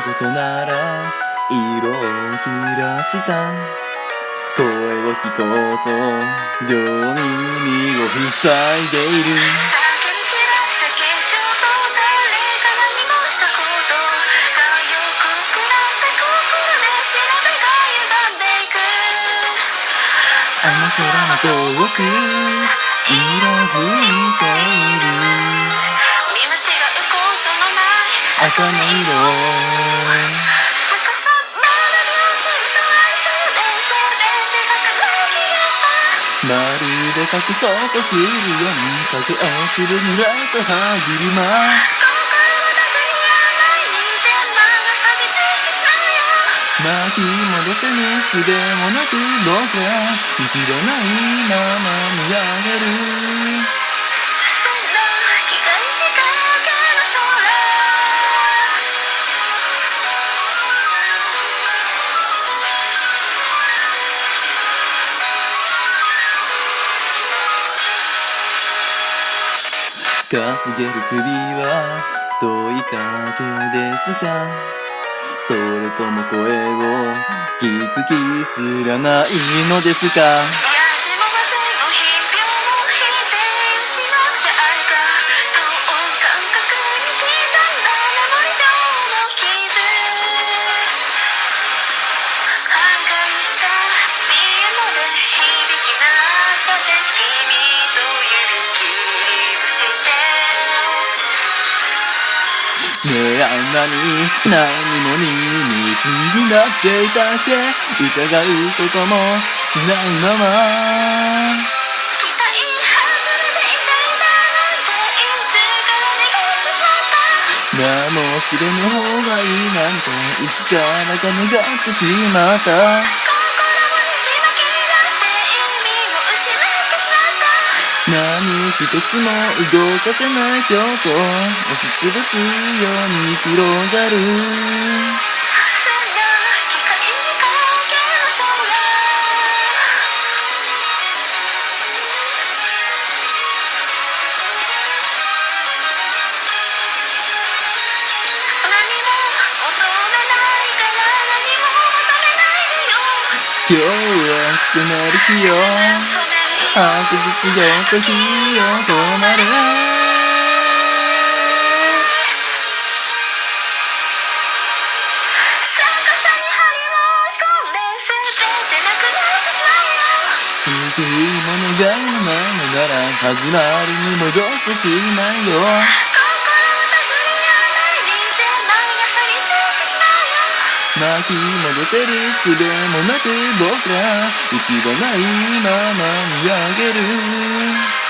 事なら色を切らした声を聞こうと両耳を塞いでいる叫び散らす化粧と誰かが濁したことがよくくらった心で調べが歪んでいく雨空も遠く色づいている見間違うことのない赤の色逆さまな両親と愛する電車で手が輝き出したまるで隠そうとするように駆け落ちる濡れた歯車心はダフに合わない人間まが錆びついてしまうよ巻き戻せぬ術もなく僕ら生きれないまま見上げるそんな気がしただけの空かすげる首は問いかけですかそれとも声を聞く気すらないのですかやじもませの品評の日で失っちゃうか等音感覚に刻んだメモリ上の傷半壊したピアノで響き鳴ったで君と指切りをしてねえあんなに何もに夢中になっていたっけ疑うこともしないまま期待外れでいたいだなんていつから願ってしまったもう知れぬ方がいいなんていつからか願ってしまった心をねじ巻き出して意味を失ってしまった何一つも動かせない今日と押しつぶすように広がるそんな光にかけの空何も求めないから何も求めないでよ今日はくつめる日よ白日よと火を止まれ逆さに針を仕込んで全てなくなってしまうよ救いも願いもないのなら始まりに戻してしまうよ心はダフに合わない人間まが錆びついてしまうよ巻き戻せる術もなく僕ら生きれないまま見上げる